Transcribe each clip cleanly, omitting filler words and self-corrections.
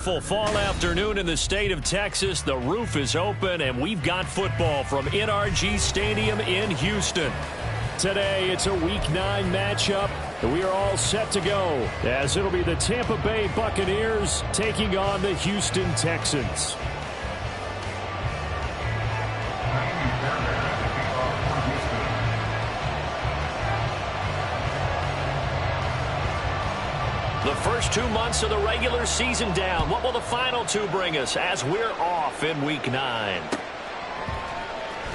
Full fall afternoon in the state of Texas. The roof is open, and we've got football from NRG Stadium in Houston. Today, it's a Week 9 matchup, and we are all set to go, as it'll be the Tampa Bay Buccaneers taking on the Houston Texans. The first 2 months of the regular season down. What will the final two bring us as we're off in Week 9?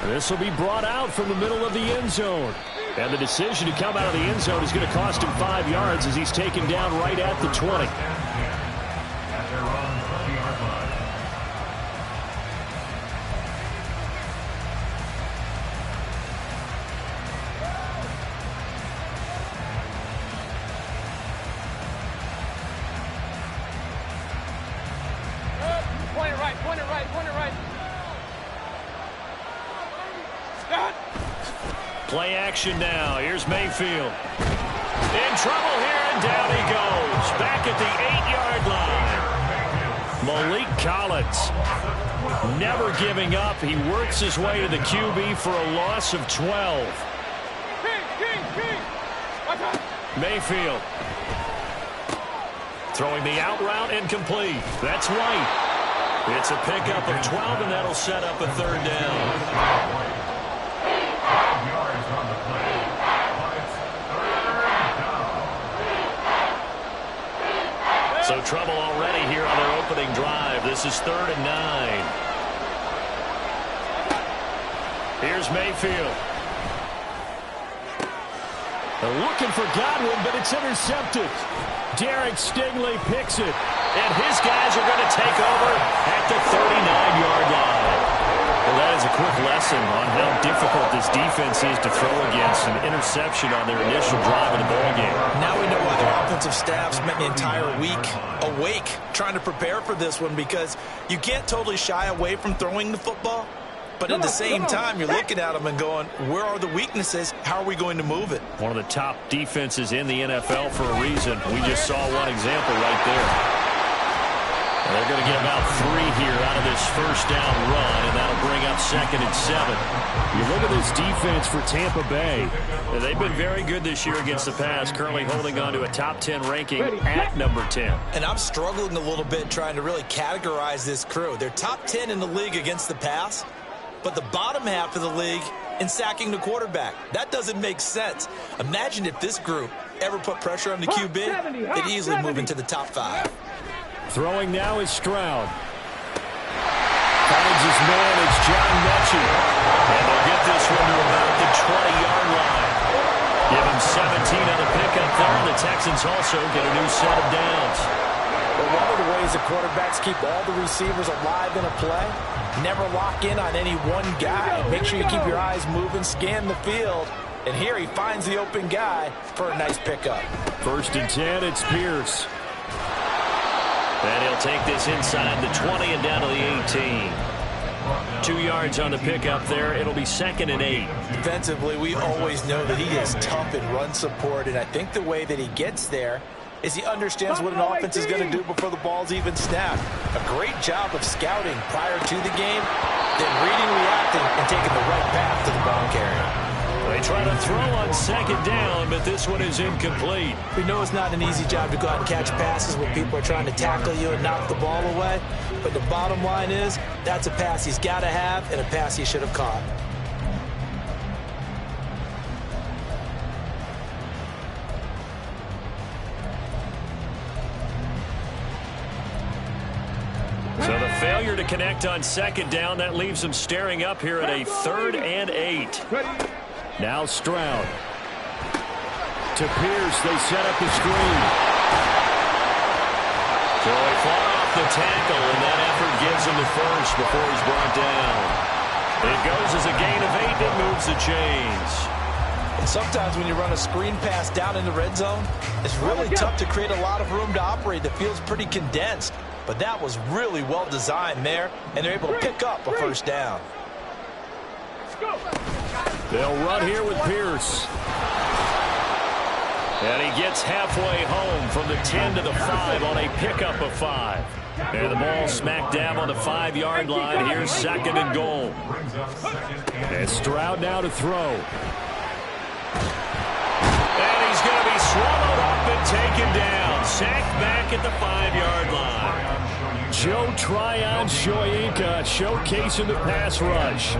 This will be brought out from the middle of the end zone. And the decision to come out of the end zone is going to cost him 5 yards as he's taken down right at the 20. Play action now. Here's Mayfield. In trouble here, and down he goes. Back at the 8-yard line. Malik Collins never giving up. He works his way to the QB for a loss of 12. Mayfield throwing the out route, incomplete. That's White. It's a pickup of 12, and that'll set up a third down. So trouble already here on their opening drive. This is 3rd and 9. Here's Mayfield. They're looking for Godwin, but it's intercepted. Derek Stingley picks it. And his guys are going to take over at the 39-yard line. Well, that is a quick lesson on how difficult this defense is to throw against. An interception on their initial drive of the ballgame. Now we know why their offensive staff spent the entire week awake trying to prepare for this one, because you can't totally shy away from throwing the football. But at the same time, you're looking at them and going, where are the weaknesses? How are we going to move it? One of the top defenses in the NFL for a reason. We just saw one example right there. They're going to get about 3 here out of this first down run, and that'll bring up 2nd and 7. You look at this defense for Tampa Bay. They've been very good this year against the pass, currently holding on to a top 10 ranking at number 10. And I'm struggling a little bit trying to really categorize this crew. They're top 10 in the league against the pass, but the bottom half of the league in sacking the quarterback. That doesn't make sense. Imagine if this group ever put pressure on the QB, they'd easily move into the top 5. Throwing now is Stroud. Finds his man, it's John Mechie. And they'll get this one to about the 20-yard line. Give him 17 on the pickup there. The Texans also get a new set of downs. But one of the ways the quarterbacks keep all the receivers alive in a play, never lock in on any one guy. Make sure you keep your eyes moving, scan the field. And here he finds the open guy for a nice pickup. 1st and 10, it's Pierce. And he'll take this inside the 20 and down to the 18. 2 yards on the pickup there. It'll be 2nd and 8. Defensively, we always know that he is tough in run support, and I think the way that he gets there is he understands what an offense is going to do before the ball's even snapped. A great job of scouting prior to the game, then reading, reacting, and taking the right path to the ball carrier. They try to throw on 2nd down, but this one is incomplete. We know it's not an easy job to go out and catch passes when people are trying to tackle you and knock the ball away. But the bottom line is, that's a pass he's got to have and a pass he should have caught. So the failure to connect on 2nd down, that leaves them staring up here at a 3rd and 8. Now Stroud. To Pierce, they set up the screen. So he fought off the tackle, and that effort gives him the first before he's brought down. It goes as a gain of 8 that moves the chains. And sometimes when you run a screen pass down in the red zone, it's really tough to create a lot of room to operate. The field's pretty condensed. But that was really well designed there, and they're able to pick up a first down. They'll run here with Pierce. And he gets halfway home from the 10 to the 5 on a pickup of 5. And the ball smack dab on the 5-yard line. Here's 2nd and goal. And Stroud now to throw. And he's going to be swallowed up and taken down. Sacked back at the 5-yard line. Joe Tryon-Shoyinka showcasing the pass rush.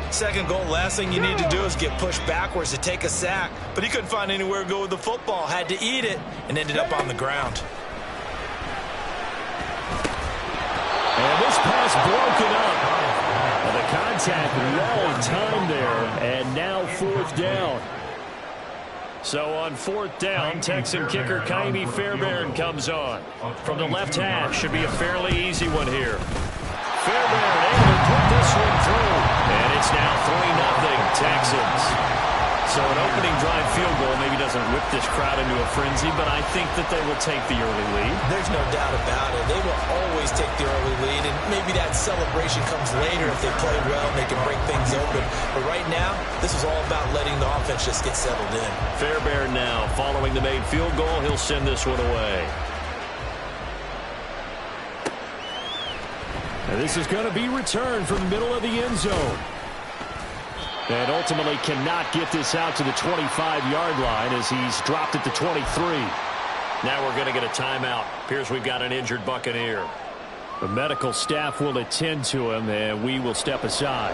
2nd goal, last thing you need to do is get pushed backwards to take a sack. But he couldn't find anywhere to go with the football. Had to eat it and ended up on the ground. And this pass broken up. And the contact long time there. And now 4th down. So on 4th down, Texan kicker Kaimi Fairbairn comes on. From the left hash, should be a fairly easy one here. Fairbairn able to put this one through. And it's now 3-0 Texans. So an opening drive field goal maybe doesn't whip this crowd into a frenzy, but I think that they will take the early lead. There's no doubt about it. They will always take the early lead, and maybe that celebration comes later if they play well and they can break things open. But right now, this is all about letting the offense just get settled in. Fairbairn now following the made field goal. He'll send this one away. And this is going to be returned from the middle of the end zone. And ultimately cannot get this out to the 25-yard line as he's dropped it to 23. Now we're going to get a timeout. Appears we've got an injured Buccaneer. The medical staff will attend to him, and we will step aside.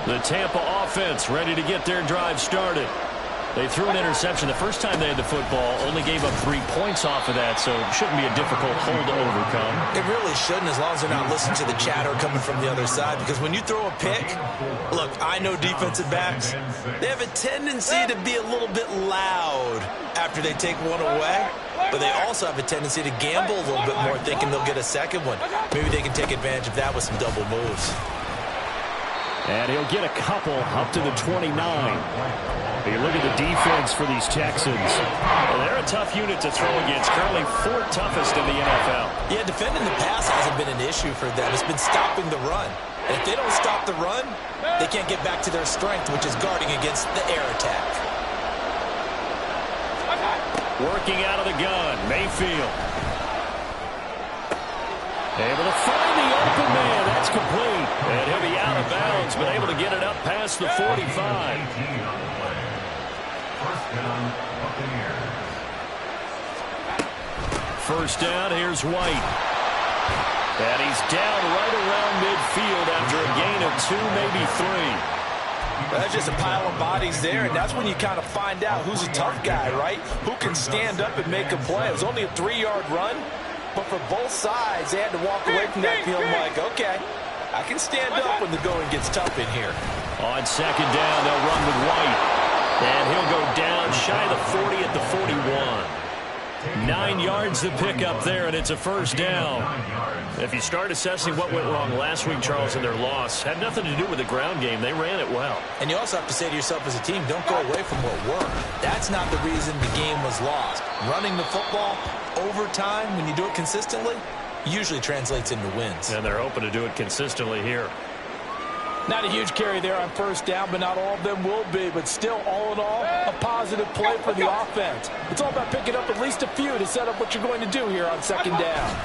The Tampa offense ready to get their drive started. They threw an interception the first time they had the football, only gave up 3 points off of that, so it shouldn't be a difficult hole to overcome. It really shouldn't, as long as they're not listening to the chatter coming from the other side, because when you throw a pick, look, I know defensive backs, they have a tendency to be a little bit loud after they take one away, but they also have a tendency to gamble a little bit more, thinking they'll get a second one. Maybe they can take advantage of that with some double moves. And he'll get a couple up to the 29. You look at the defense for these Texans. Well, they're a tough unit to throw against. Currently 4th toughest in the NFL. Yeah, defending the pass hasn't been an issue for them. It's been stopping the run. And if they don't stop the run, they can't get back to their strength, which is guarding against the air attack. Working out of the gun, Mayfield. Able to find the open man. That's complete. And he'll be out of bounds, but able to get it up past the 45. First down, here's White. And he's down right around midfield after a gain of 2, maybe 3. That's just a pile of bodies there, and that's when you kind of find out who's a tough guy, right? Who can stand up and make a play. It was only a 3-yard run, but for both sides, they had to walk away from that feeling like, okay, I can stand up when the going gets tough in here. On 2nd down, they'll run with White. And he'll go down shy of the 40 at the 41. 9 yards to pick up there, and it's a first down. If you start assessing what went wrong last week, Charles, in their loss, had nothing to do with the ground game. They ran it well. And you also have to say to yourself as a team, don't go away from what worked. That's not the reason the game was lost. Running the football over time, when you do it consistently, usually translates into wins. And they're hoping to do it consistently here. Not a huge carry there on first down, but not all of them will be. But still, all in all, a positive play for the offense. It's all about picking up at least a few to set up what you're going to do here on 2nd down.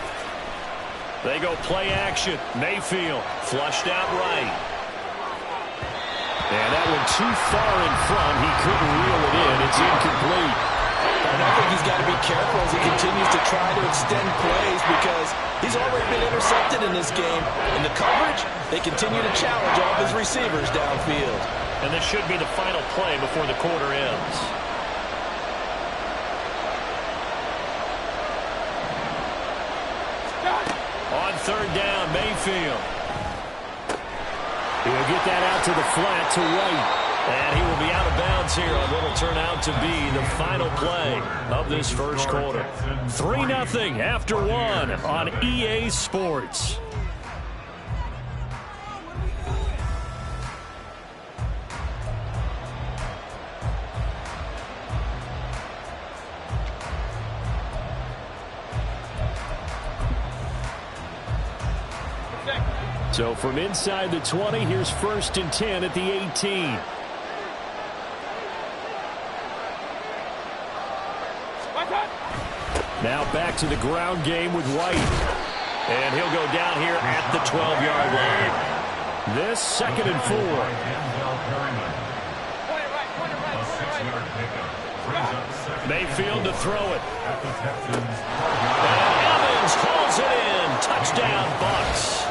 They go play action. Mayfield flushed out right. And that one too far in front. He couldn't reel it in. It's incomplete. And I think he's got to be careful as he continues to try to extend plays because he's already been intercepted in this game. In the coverage, they continue to challenge all of his receivers downfield. And this should be the final play before the quarter ends. On 3rd down, Mayfield. He'll get that out to the flat to White. And he will be out of bounds here on what will turn out to be the final play of this first quarter. 3-0 after 1 on EA Sports. So from inside the 20, here's 1st and 10 at the 18. Now back to the ground game with White. And he'll go down here at the 12-yard line. This 2nd and 4. Mayfield to throw it. And Evans hauls it in. Touchdown, Bucs.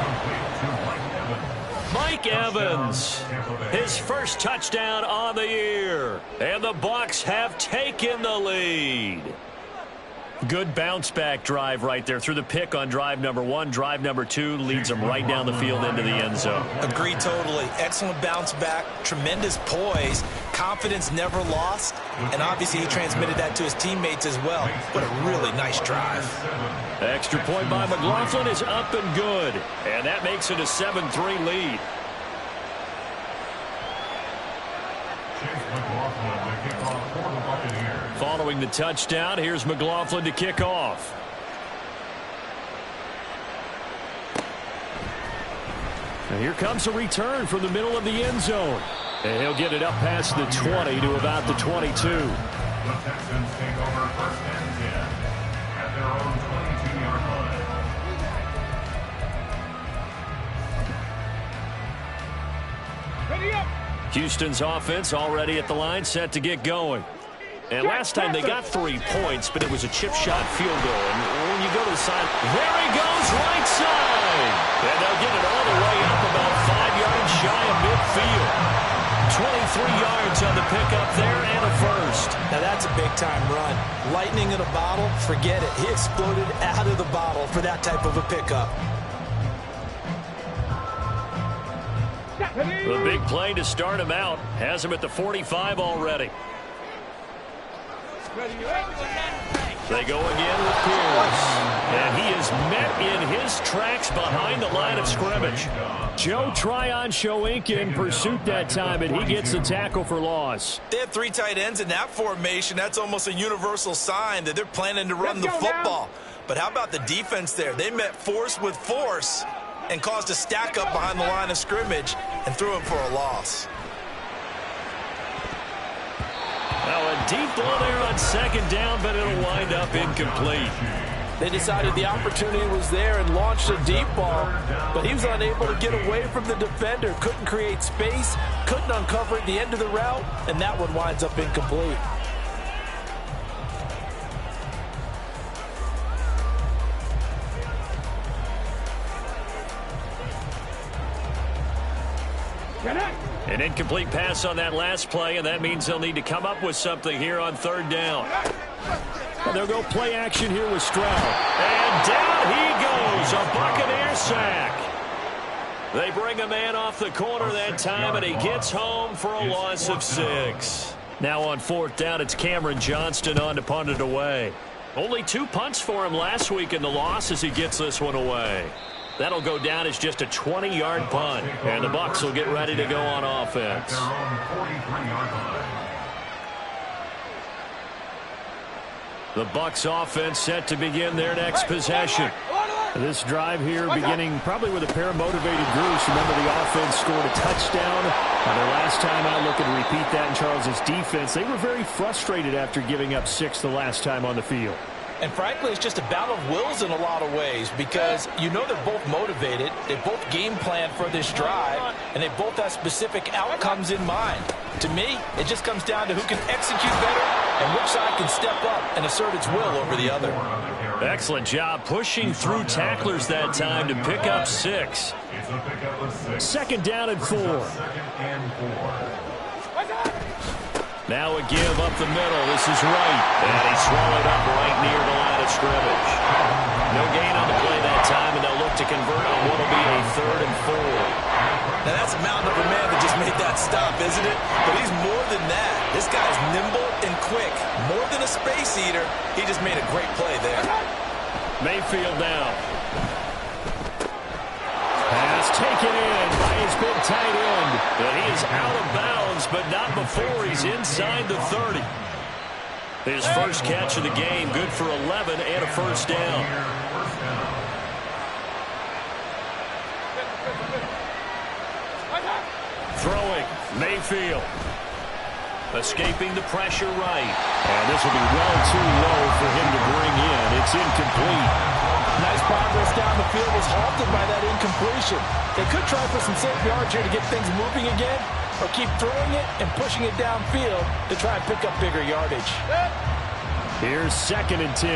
Mike Evans, his first touchdown on the year. And the Bucs have taken the lead. Good bounce-back drive right there through the pick on drive number 1. Drive number 2 leads them right down the field into the end zone. Agree totally. Excellent bounce-back, tremendous poise, confidence never lost, and obviously he transmitted that to his teammates as well. What a really nice drive. Extra point by McLaughlin is up and good, and that makes it a 7-3 lead. Following the touchdown, here's McLaughlin to kick off. And here comes a return from the middle of the end zone. And he'll get it up past the 20 to about the 22. The Texans take over 1st and 10 at their own 22-yard line. Ready up. Houston's offense already at the line, set to get going. And last time they got 3 points, but it was a chip shot field goal. And when you go to the side, there he goes, right side. And they'll get it all the way up about 5 yards shy of midfield. 23 yards on the pickup there and a first. Now that's a big-time run. Lightning in a bottle, forget it. He exploded out of the bottle for that type of a pickup. The big play to start him out has him at the 45 already. They go again with Pierce. And he is met in his tracks behind the line of scrimmage. Joe Tryon-Shoyinka in pursuit that time, and he gets the tackle for loss. They have 3 tight ends in that formation. That's almost a universal sign that they're planning to run the football. But how about the defense there? They met force with force and caused a stack up behind the line of scrimmage and threw him for a loss. Now a deep ball there on 2nd down, but it'll wind up incomplete. They decided the opportunity was there and launched a deep ball, but he was unable to get away from the defender, couldn't create space, couldn't uncover at the end of the route, and that one winds up incomplete. An incomplete pass on that last play, and that means they'll need to come up with something here on 3rd down. And they'll go play action here with Stroud. And down he goes, a Buccaneer sack. They bring a man off the corner that time, and he gets home for a loss of 6. Now on 4th down, it's Cameron Johnston on to punt it away. Only 2 punts for him last week in the loss as he gets this one away. That'll go down as just a 20-yard punt, and the Bucs will get ready to go on offense. The Bucs offense set to begin their next possession. This drive here beginning probably with a pair of motivated groups. Remember, the offense scored a touchdown. Their last time out, looking to repeat that in Charles's defense. They were very frustrated after giving up 6 the last time on the field. And frankly, it's just a battle of wills in a lot of ways because you know they're both motivated, they both game plan for this drive, and they both have specific outcomes in mind. To me, it just comes down to who can execute better and which side can step up and assert its will over the other. Excellent job pushing through tacklers that time to pick up 6. 2nd down and 4. Now a give up the middle. This is right. And he's swallowed up right near the line of scrimmage. No gain on the play that time, and they'll look to convert on what will be a 3rd and 4. Now that's a mountain of a man that just made that stop, isn't it? But he's more than that. This guy's nimble and quick. More than a space eater, he just made a great play there. Mayfield now. Pass taken in by his big tight end. And he is out of bounds, but not before he's inside the 30. His first catch of the game, good for 11 and a first down. Throwing, Mayfield. Escaping the pressure right. And this will be well too low for him to bring in. It's incomplete. Nice progress down the field was halted by that incompletion. They could try for some safe yards here to get things moving again, or keep throwing it and pushing it downfield to try and pick up bigger yardage. Here's 2nd and 10.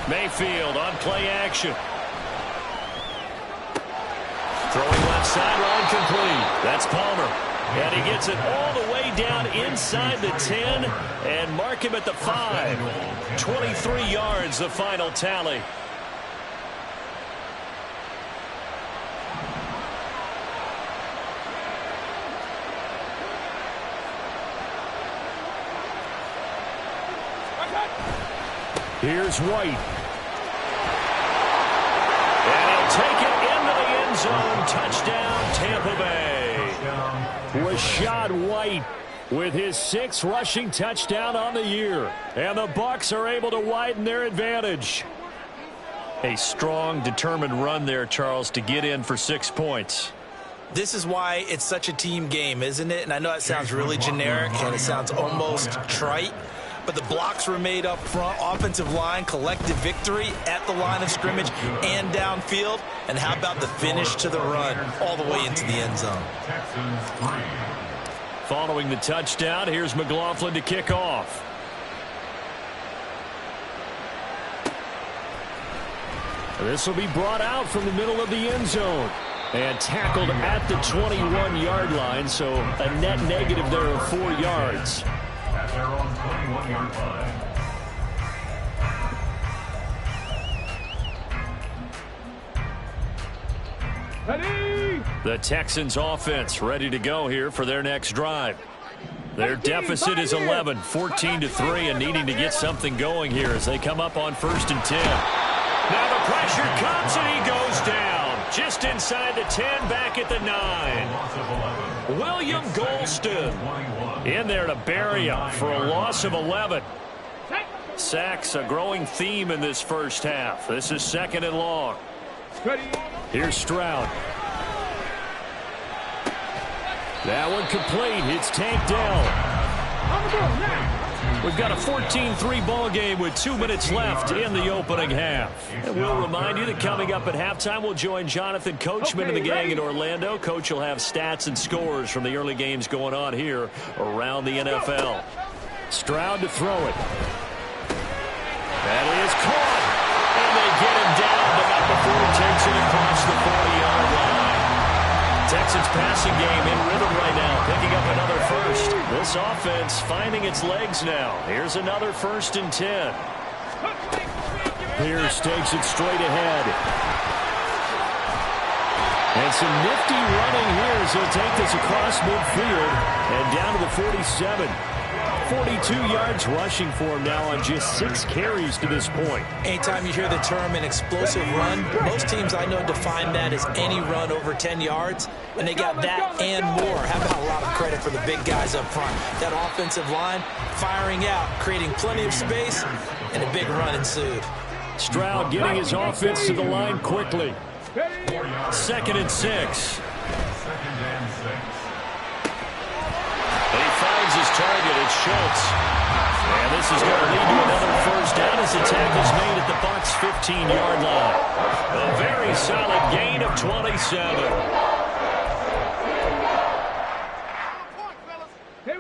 Mayfield on play action. Throwing left sideline complete. That's Palmer. And he gets it all the way down inside the 10 and mark him at the 5. 23 yards, the final tally. Here's White. And he'll take it into the end zone. Touchdown, Tampa Bay. Rashad White with his 6th rushing touchdown on the year. And the Bucs are able to widen their advantage. A strong, determined run there, Charles, to get in for 6 points. This is why it's such a team game, isn't it? And I know it sounds really generic and it sounds almost trite, but the blocks were made up front, offensive line, collective victory at the line of scrimmage and downfield. And how about the finish to the run all the way into the end zone? Following the touchdown, here's McLaughlin to kick off. This will be brought out from the middle of the end zone and tackled at the 21-yard line, so a net negative there of 4 yards. At their own 21-yard line. Ready? The Texans offense ready to go here for their next drive. Their deficit is 11, 14-3, and needing to get something going here as they come up on 1st and 10. Now the pressure comes and he goes down. Just inside the 10, back at the 9. William Golston in there to bury him for a loss of 11. Sacks a growing theme in this first half. This is 2nd and long. Here's Stroud. That one complete. It's tanked down. We've got a 14-3 ball game with 2 minutes left in the opening half. And we'll remind you that coming up at halftime, we'll join Jonathan Coachman and the gang in Orlando. Coach will have stats and scores from the early games going on here around the NFL. Stroud to throw it. That is caught. And they get him down, but not before he takes it across the 40-yard line. Texans passing game in rhythm right now, picking up another first. This offense finding its legs now. Here's another 1st and 10. Pierce takes it straight ahead. And some nifty running here as he'll take this across midfield and down to the 47. 42 yards rushing for him now on just 6 carries to this point. Anytime you hear the term an explosive run, most teams I know define that as any run over 10 yards, and they got that and more. How about a lot of credit for the big guys up front? That offensive line firing out, creating plenty of space, and a big run ensued. Stroud getting his offense to the line quickly. 2nd and 6. His target, it's Schultz. And this is going to lead to another first down as the tackle's made at the Bucs' 15-yard line. A very solid gain of 27.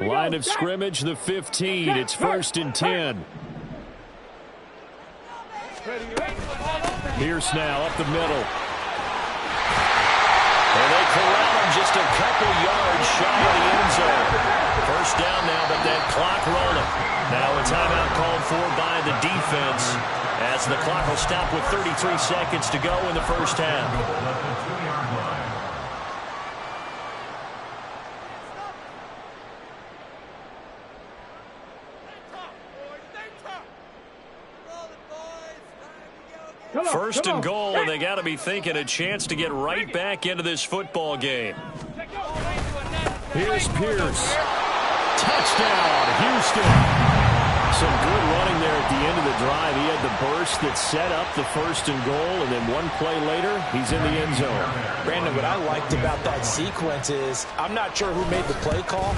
Line of scrimmage, the 15. It's 1st and 10. Pierce now up the middle. And they corral him just a couple yards shy of the end zone. First down now, but that clock rolling. Now a timeout called for by the defense as the clock will stop with 33 seconds to go in the first half. First and goal, and they got to be thinking a chance to get right back into this football game. Here's Pierce. Touchdown, Houston. Some good running there at the end of the drive. He had the burst that set up the 1st and goal, and then one play later, he's in the end zone. Brandon, what I liked about that sequence is I'm not sure who made the play call,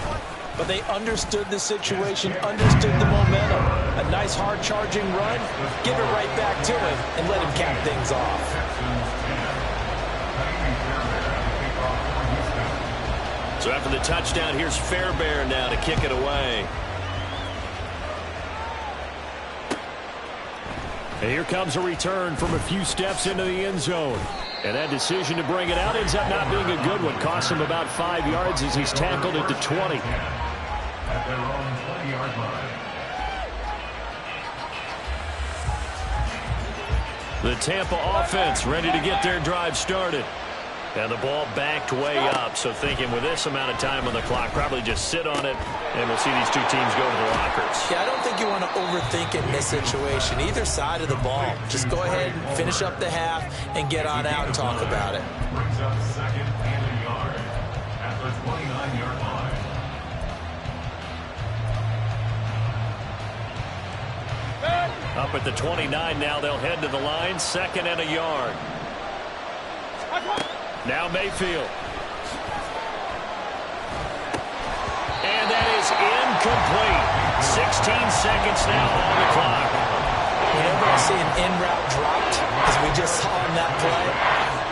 but they understood the situation, understood the momentum. A nice hard-charging run, give it right back to him, and let him cap things off. So after the touchdown, here's Fairbairn now to kick it away. And here comes a return from a few steps into the end zone. And that decision to bring it out ends up not being a good one. Costs him about 5 yards as he's tackled at the 20. At their own 20-yard line. The Tampa offense ready to get their drive started. And the ball backed way up. So thinking with this amount of time on the clock, probably just sit on it, and we'll see these two teams go to the lockers. Yeah, I don't think you want to overthink it in this situation. Either side of the ball. Just go ahead and finish up the half and get on out and talk about it. Brings up second and a yard at the 29-yard line. Up at the 29 now, they'll head to the line, second and a yard. Now Mayfield. And that is incomplete. 16 seconds now on the clock. Whenever I see an in-route dropped, as we just saw in that play,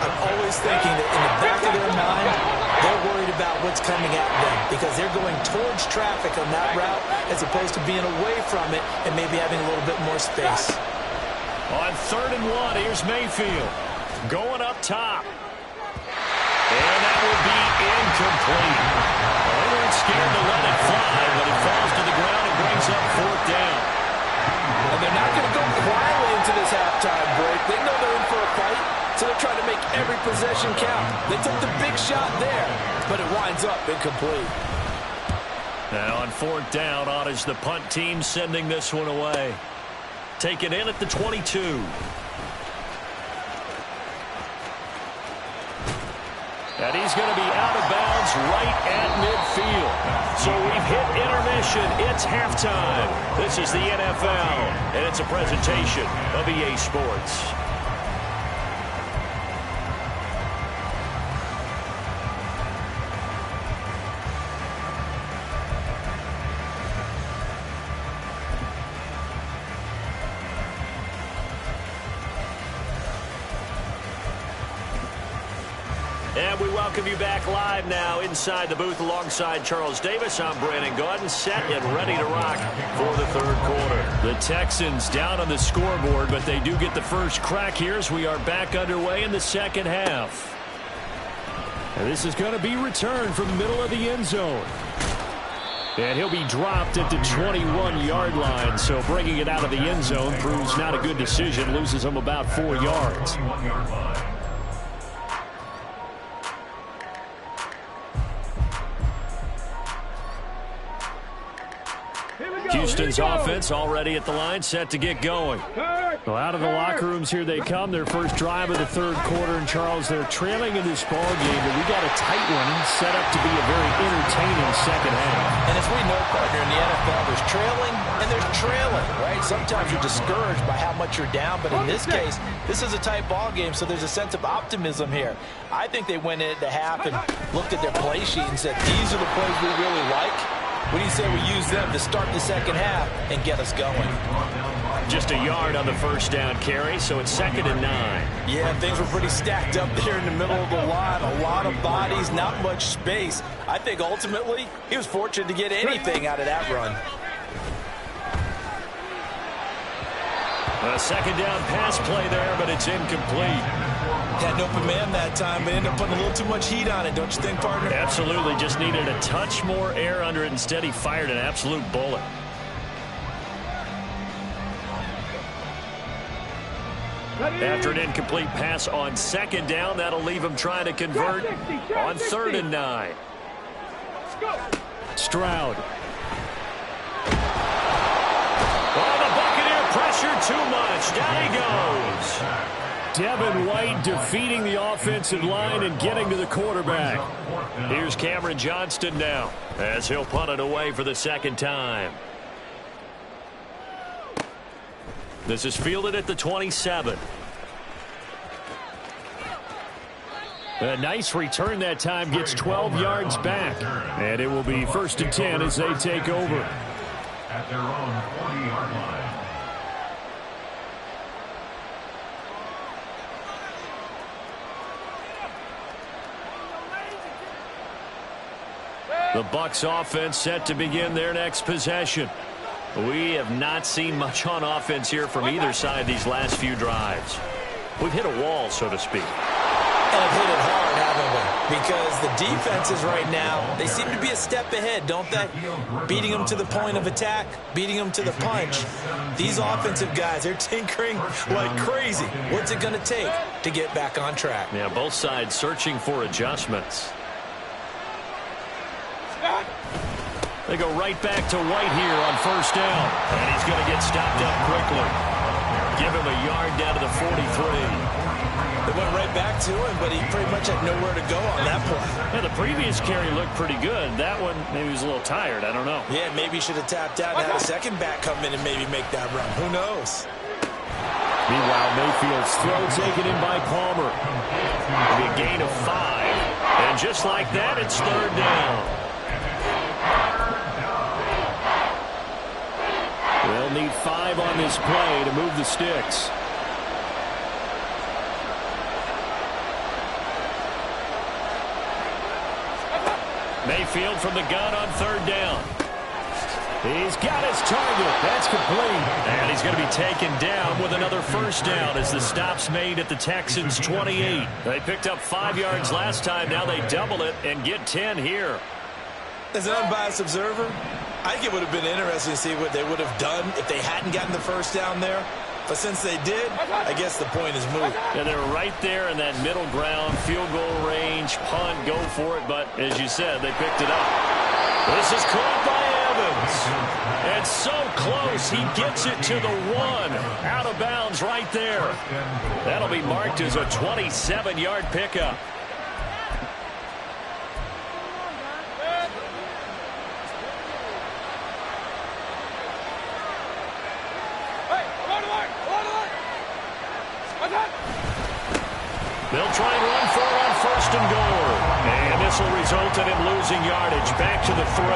I'm always thinking that in the back of their mind, they're worried about what's coming at them because they're going towards traffic on that route as opposed to being away from it and maybe having a little bit more space. On 3rd and 1, here's Mayfield. Going up top. And that will be incomplete. Well, they weren't scared to let it fly, but it falls to the ground and brings up 4th down. And they're not going to go quietly into this halftime break. They know they're in for a fight, so they're trying to make every possession count. They took the big shot there, but it winds up incomplete. Now on 4th down, on is the punt team sending this one away. Take it in at the 22. And he's going to be out of bounds right at midfield. So we've hit intermission. It's halftime. This is the NFL, and it's a presentation of EA Sports. And we welcome you back live now inside the booth alongside Charles Davis. I'm Brandon Gaudin, set and ready to rock for the 3rd quarter. The Texans down on the scoreboard, but they do get the first crack here as we are back underway in the 2nd half. And this is going to be returned from the middle of the end zone. And he'll be dropped at the 21-yard line, so bringing it out of the end zone proves not a good decision, loses him about 4 yards. Houston's offense already at the line, set to get going. Well, out of the locker rooms here they come. Their first drive of the 3rd quarter. And, Charles, they're trailing in this ball game, but we got a tight one set up to be a very entertaining 2nd half. And as we know, partner, in the NFL, there's trailing and there's trailing, right? Sometimes you're discouraged by how much you're down, but in this case, this is a tight ball game, so there's a sense of optimism here. I think they went into half and looked at their play sheet and said, these are the plays we really like. What do you say we use them to start the 2nd half and get us going? Just a yard on the first down carry, so it's 2nd and 9. Yeah, things were pretty stacked up there in the middle of the line. A lot of bodies, not much space. I think ultimately he was fortunate to get anything out of that run. A 2nd down pass play there, but it's incomplete. Had an open man that time, but ended up putting a little too much heat on it, don't you think, partner? Absolutely. Just needed a touch more air under it. Instead, he fired an absolute bullet. After an incomplete pass on 2nd down, that'll leave him trying to convert on 3rd and 9. Stroud. Oh, the Buccaneer pressure too much. Down he goes. Devin White defeating the offensive line and getting to the quarterback. Here's Cameron Johnston now as he'll punt it away for the 2nd time. This is fielded at the 27. A nice return that time, gets 12 yards back. And it will be 1st and 10 as they take over. At their own 40-yard line. The Bucs offense set to begin their next possession. We have not seen much on offense here from either side these last few drives. We've hit a wall, so to speak. And have hit it hard, haven't we? Because the defenses right now, they seem to be a step ahead, don't they? Beating them to the point of attack, beating them to the punch. These offensive guys, they're tinkering like crazy. What's it going to take to get back on track? Yeah, both sides searching for adjustments. They go right back to White here on 1st down. And he's going to get stopped up quickly. Give him a yard down to the 43. They went right back to him, but he pretty much had nowhere to go on that play. Yeah, the previous carry looked pretty good. That one, maybe he was a little tired. I don't know. Yeah, maybe he should have tapped out and had a second back come in and maybe make that run. Who knows? Meanwhile, Mayfield's throw taken in by Palmer. It'll be a gain of 5. And just like that, it's 3rd down. They'll need 5 on this play to move the sticks. Mayfield from the gun on 3rd down. He's got his target. That's complete. And he's going to be taken down with another 1st down as the stop's made at the Texans' 28. They picked up 5 yards last time. Now they double it and get 10 here. As an unbiased observer, I think it would have been interesting to see what they would have done if they hadn't gotten the 1st down there. But since they did, I guess the point is moot. Yeah, they were right there in that middle ground, field goal range, punt, go for it. But as you said, they picked it up. This is caught by Evans. And so close, he gets it to the 1. Out of bounds right there. That'll be marked as a 27-yard pickup. They'll try and run for it on 1st and goal. And this will result in him losing yardage back to the 3.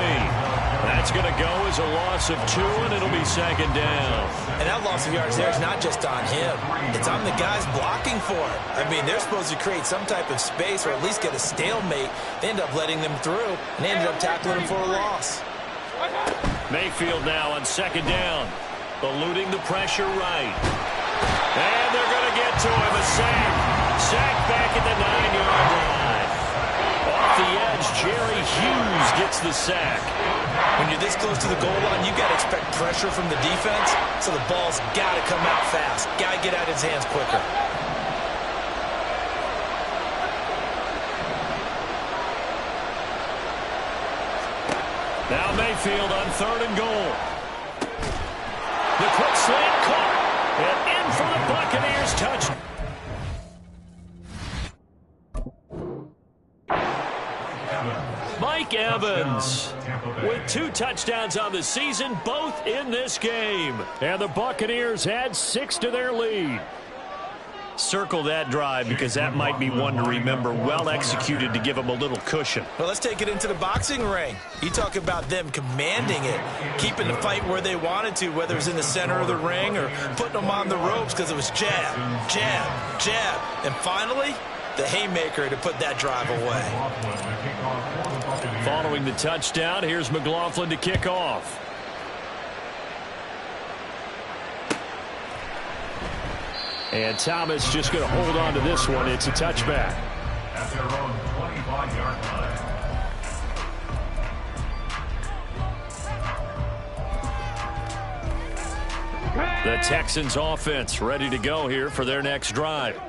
That's going to go as a loss of 2, and it'll be 2nd down. And that loss of yards there is not just on him. It's on the guys blocking for it. I mean, they're supposed to create some type of space or at least get a stalemate. They end up letting them through, and they ended up tackling him for a loss. Mayfield now on 2nd down. Eluding the pressure right. And they're going to get to him. A sack. Sack back at the 9-yard line. Off the edge, Jerry Hughes gets the sack. When you're this close to the goal line, you got to expect pressure from the defense, so the ball's got to come out fast. Got to get out of his hands quicker. Now Mayfield on 3rd and goal. The quick slant caught. And in for the Buccaneers touchdown. Mike Evans with 2 touchdowns on the season, both in this game. And the Buccaneers add 6 to their lead. Circle that drive because that might be one to remember. Well executed to give them a little cushion. Well, let's take it into the boxing ring. You talk about them commanding it, keeping the fight where they wanted to, whether it was in the center of the ring or putting them on the ropes because it was jab, jab, jab. And finally, the haymaker to put that drive away. Following the touchdown, here's McLaughlin to kick off. And Thomas just going to hold on to this one. It's a touchback. At their own 25-yard line. The Texans offense ready to go here for their next drive.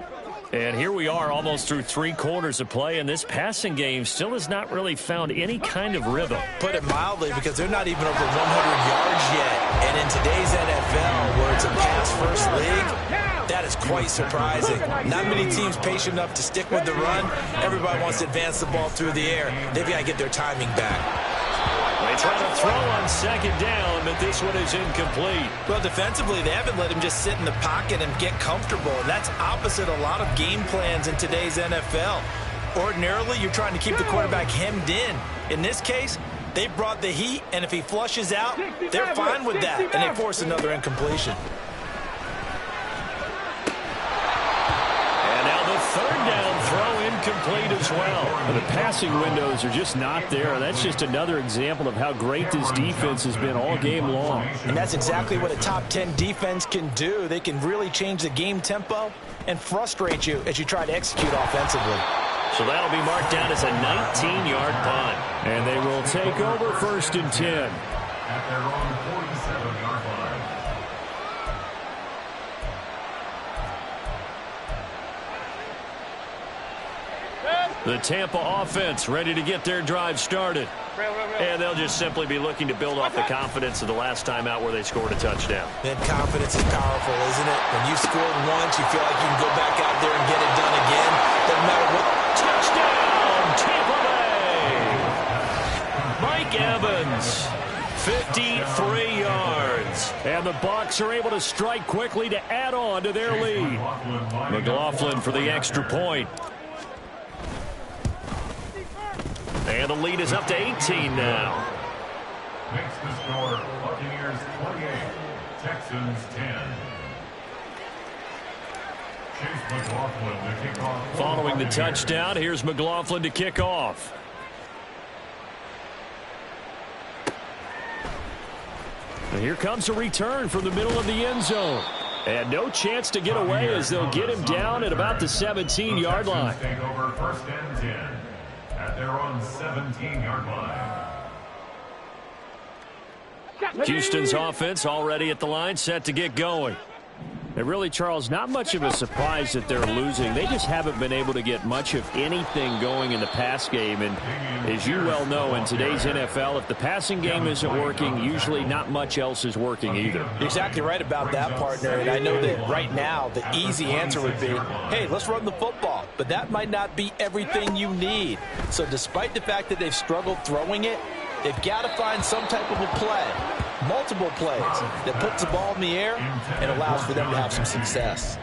And here we are almost through 3 quarters of play, and this passing game still has not really found any kind of rhythm. Put it mildly, because they're not even over 100 yards yet. And in today's NFL, where it's a pass-first league, that is quite surprising. Not many teams patient enough to stick with the run. Everybody wants to advance the ball through the air. They've got to get their timing back. They try to throw on 2nd down, but this one is incomplete. Well, defensively, they haven't let him just sit in the pocket and get comfortable. And that's opposite a lot of game plans in today's NFL. Ordinarily, you're trying to keep the quarterback hemmed in. In this case, they brought the heat, and if he flushes out, they're fine with that, and they force another incompletion. And now the third down throw incomplete as well. The passing windows are just not there. That's just another example of how great this defense has been all game long. And that's exactly what a top 10 defense can do. They can really change the game tempo and frustrate you as you try to execute offensively. So that'll be marked down as a 19-yard punt. And they will take over 1st and 10. At their own 47-yard line. The Tampa offense ready to get their drive started. And they'll just simply be looking to build off the confidence of the last time out where they scored a touchdown. And confidence is powerful, isn't it? When you've scored once, you feel like you can go back out there and get it done again. Doesn't matter what. Touchdown, Tampa Bay! Mike Evans, 53 yards. And the Bucs are able to strike quickly to add on to their lead. McLaughlin for the extra point. And the lead is up to 18 now. Makes the score Buccaneers 28, Texans 10. Chase McLaughlin to kick off. Following the touchdown, here's McLaughlin to kick off. And here comes a return from the middle of the end zone. And no chance to get away as they'll get him down at about the 17-yard line. Take over 1st and 10 at their own 17-yard line. Houston's offense already at the line, set to get going. And really, Charles, not much of a surprise that they're losing. They just haven't been able to get much of anything going in the pass game. And as you well know, in today's NFL, if the passing game isn't working, usually not much else is working either. You're exactly right about that, partner. And I know that right now the easy answer would be, hey, let's run the football. But that might not be everything you need. So despite the fact that they've struggled throwing it, they've got to find some type of a play, multiple plays, that puts the ball in the air and allows for them to have some success.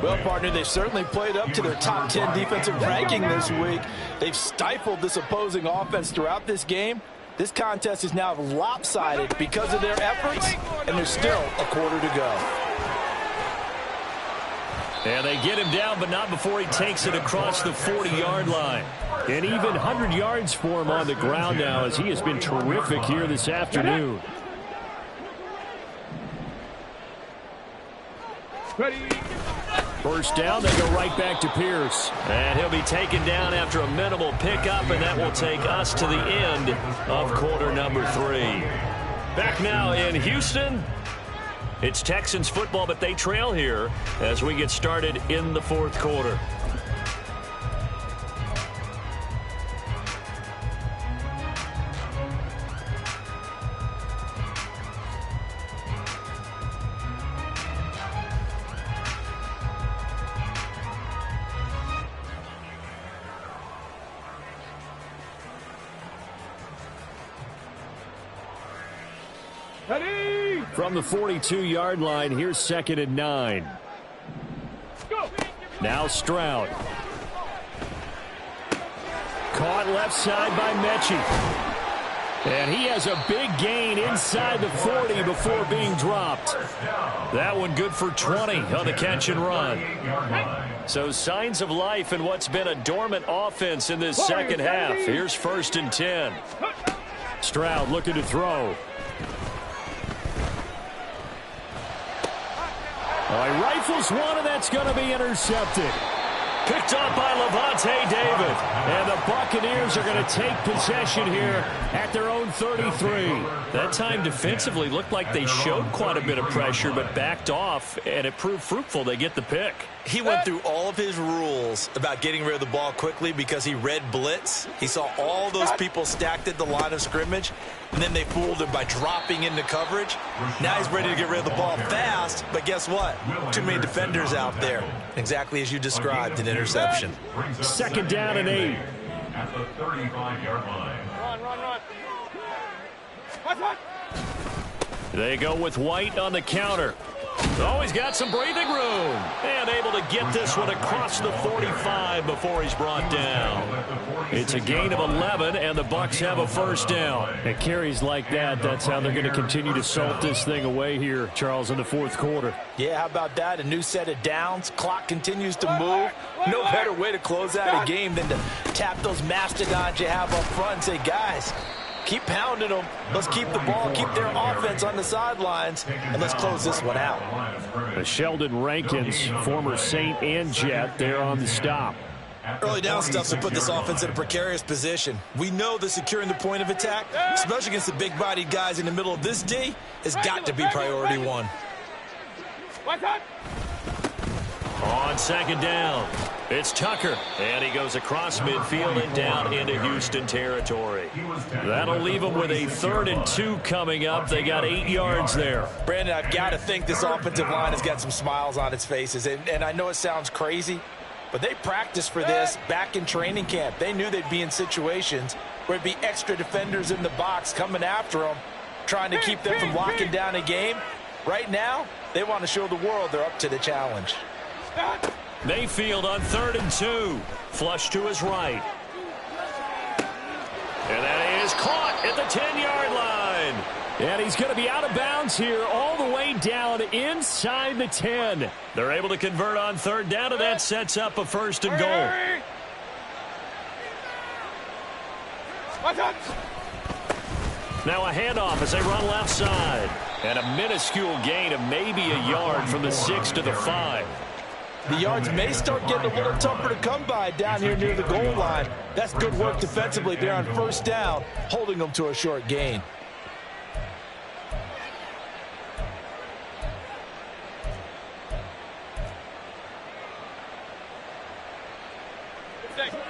Well, partner, they've certainly played up to their top 10 defensive ranking this week. They've stifled this opposing offense throughout this game. This contest is now lopsided because of their efforts, and there's still a quarter to go. And they get him down, but not before he takes it across the 40-yard line. And even 100 yards for him on the ground now, as he has been terrific here this afternoon. First down, they go right back to Pierce. And he'll be taken down after a minimal pickup, and that will take us to the end of quarter number 3. Back now in Houston. It's Texans football, but they trail here as we get started in the 4th quarter. From the 42-yard line, here's 2nd and 9. Now Stroud. Caught left side by Mechie. And he has a big gain inside the 40 before being dropped. That one good for 20 on the catch and run. So signs of life in what's been a dormant offense in this second half. Here's 1st and 10. Stroud looking to throw. He rifles one, and that's going to be intercepted. Picked up by Levante David. And the Buccaneers are going to take possession here at their own 33. That time defensively looked like they showed quite a bit of pressure, but backed off, and it proved fruitful. They get the pick. He went through all of his rules about getting rid of the ball quickly because he read blitz. He saw all those people stacked at the line of scrimmage, and then they fooled him by dropping into coverage. Now he's ready to get rid of the ball fast, but guess what? Too many defenders out there. Exactly as you described, an interception. 2nd down and 8. At the 35-yard line. Run. They go with White on the counter. Oh, he's got some breathing room. And able to to get this one across the 45 before he's brought down. It's a gain of 11, and the Bucs have a first down. At carries like that, that's how they're going to continue to salt this thing away here, Charles, in the fourth quarter. Yeah, how about that? A new set of downs. Clock continues to move. No better way to close out a game than to tap those mastodons you have up front and say, guys, keep pounding them. Let's keep the ball, keep their offense on the sidelines, and let's close this one out. Sheldon Rankins, former Saint and Jet, there on the stop. Early down stuff to put this offense in a precarious position. We know that securing the point of attack, especially against the big-bodied guys in the middle of this D, has got to be priority one. On second down, it's Tucker, and he goes across midfield and down into Houston territory. That'll leave them with a 3rd and 2 coming up. They got 8 yards there. Brandon, I've got to think this offensive line has got some smiles on its faces, and I know it sounds crazy, but they practiced for this back in training camp. They knew they'd be in situations where it'd be extra defenders in the box coming after them, trying to keep them from locking down a game. Right now, they want to show the world they're up to the challenge. Mayfield on 3rd and 2. Flush to his right. And that is caught at the 10-yard line. And he's going to be out of bounds here all the way down inside the 10. They're able to convert on 3rd down, and that sets up a 1st and goal. Now a handoff as they run left side. And a minuscule gain of maybe a yard from the 6 to the 5. The yards may start getting a little tougher to come by down here near the goal line. That's good work defensively there on 1st down, holding them to a short gain.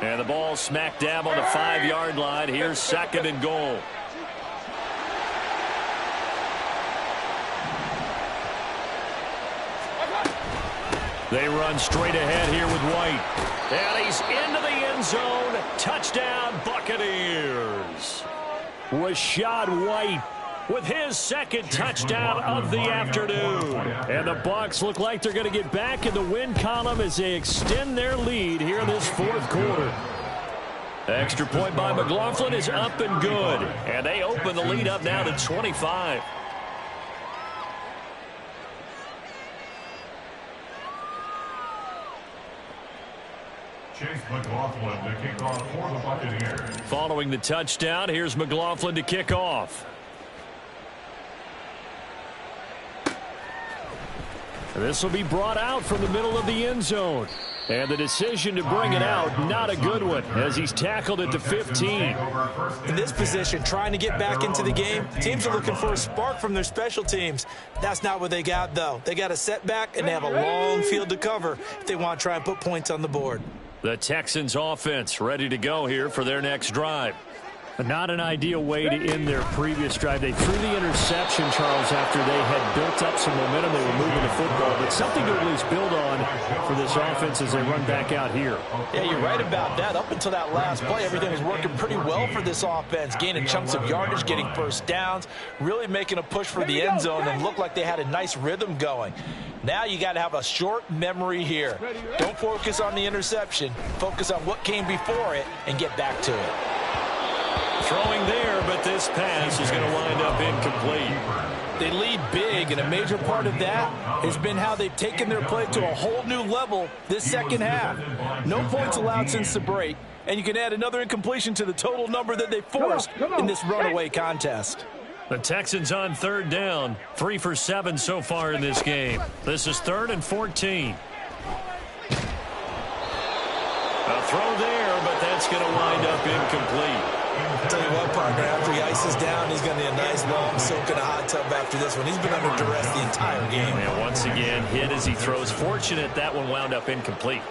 And the ball smack dab on the 5-yard line. Here's 2nd and goal. They run straight ahead here with White. And he's into the end zone. Touchdown, Buccaneers. Rachaad White with his 2nd touchdown of the afternoon. And the Bucs look like they're going to get back in the win column as they extend their lead here in this 4th quarter. Extra point by McLaughlin is up and good. And they open the lead up now to 25. Chase McLaughlin to kick off for the Buccaneers. Following the touchdown, here's McLaughlin to kick off. This will be brought out from the middle of the end zone. And the decision to bring it out, not a good one, as he's tackled at the 15. In this position, trying to get back into the game, teams are looking for a spark from their special teams. That's not what they got, though. They got a setback, and they have a long field to cover if they want to try and put points on the board. The Texans offense ready to go here for their next drive. Not an ideal way to end their previous drive. They threw the interception, Charles, after they had built up some momentum. They were moving the football, but something to at least build on for this offense as they run back out here. Yeah, you're right about that. Up until that last play, everything was working pretty well for this offense, gaining chunks of yardage, getting 1st downs, really making a push for the end zone, and looked like they had a nice rhythm going. Now you got to have a short memory here. Don't focus on the interception. Focus on what came before it and get back to it. Throwing there, but this pass is going to wind up incomplete. They lead big, and a major part of that has been how they've taken their play to a whole new level this 2nd half. No points allowed since the break, and you can add another incompletion to the total number that they forced in this runaway contest. The Texans on 3rd down, 3 for 7 so far in this game. This is 3rd and 14. A throw there, but that's going to wind up incomplete. Tell you what, partner, after he ices down, he's going to need a nice long soak in a hot tub after this one. He's been under duress the entire game. And once again, hit as he throws. Fortunate that one wound up incomplete.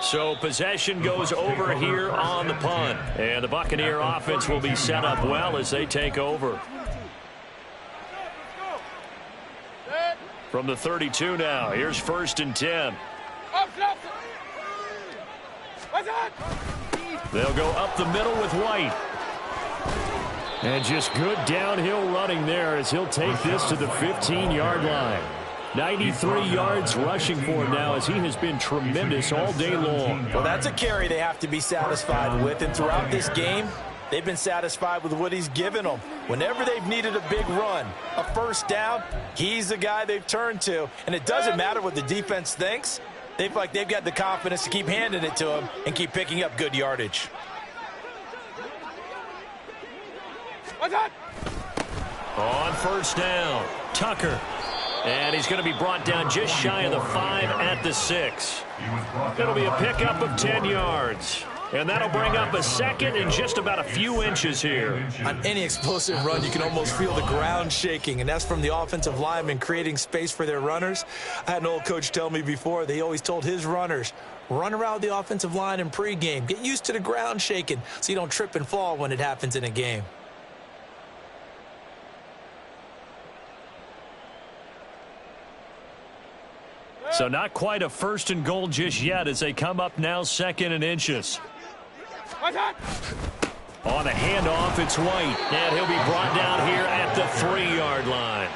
So possession goes over here on the punt. And the Buccaneer offense will be set up well as they take over. From the 32 now, here's 1st and 10. They'll go up the middle with White. And just good downhill running there as he'll take this to the 15-yard line. 93 yards rushing for him now, as he has been tremendous all day long. Well, that's a carry they have to be satisfied with, and throughout this game, they've been satisfied with what he's given them. Whenever they've needed a big run, a first down, he's the guy they've turned to. And it doesn't matter what the defense thinks. They feel like they've got the confidence to keep handing it to him and keep picking up good yardage. On first down, Tucker. And he's going to be brought down just shy of the 5 at the 6. It'll be a pickup of 10 yards. And that'll bring up a second and just about a few inches here. On any explosive run, you can almost feel the ground shaking, and that's from the offensive linemen creating space for their runners. I had an old coach tell me before, they always told his runners, run around the offensive line in pregame. Get used to the ground shaking so you don't trip and fall when it happens in a game. So not quite a first and goal just yet as they come up now 2nd and inches. On a handoff, it's White, and he'll be brought down here at the 3-yard line.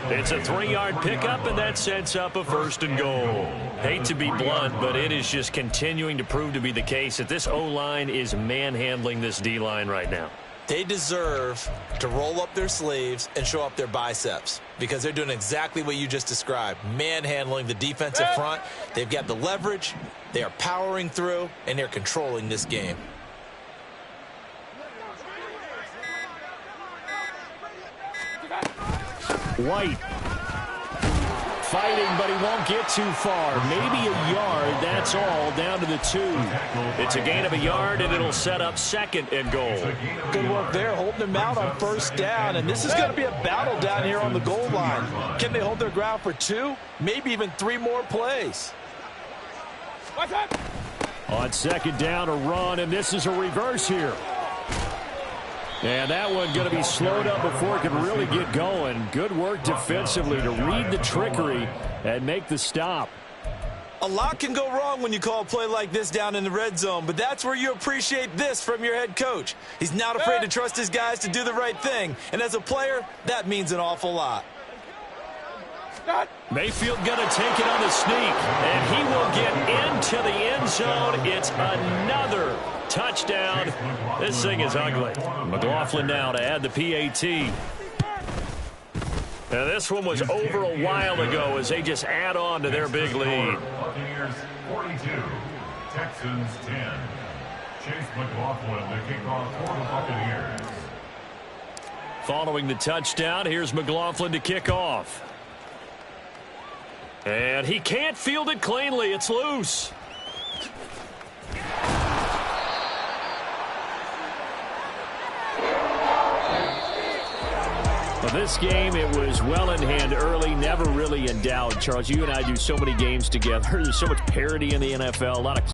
It's a 3-yard pickup, and that sets up a first and goal. Hate to be blunt, but it is just continuing to prove to be the case that this O-line is manhandling this D-line right now. They deserve to roll up their sleeves and show up their biceps because they're doing exactly what you just described, manhandling the defensive front. They've got the leverage, they are powering through, and they're controlling this game. White fighting, but he won't get too far. Maybe a yard, that's all, down to the 2. It's a gain of a yard, and it'll set up 2nd and goal. Good work there, holding them out on first down, and this is going to be a battle down here on the goal line. Can they hold their ground for 2, maybe even 3 more plays? On 2nd down, a run, and this is a reverse here. And that one going to be slowed up before it can really get going. Good work defensively to read the trickery and make the stop. A lot can go wrong when you call a play like this down in the red zone, but that's where you appreciate this from your head coach. He's not afraid to trust his guys to do the right thing, and as a player, that means an awful lot. Mayfield going to take it on the sneak, and he will get into the end zone. It's another touchdown. This thing is ugly. McLaughlin now to add the PAT. Now this one was over a while ago as they just add on to their big lead. Buccaneers 42, Texans 10. Chase McLaughlin the kickoff for the Buccaneers. Following the touchdown, here's McLaughlin to kick off. And he can't field it cleanly. It's loose. Well, this game, it was well in hand early, never really in doubt. Charles, you and I do so many games together. There's so much parity in the NFL, a lot of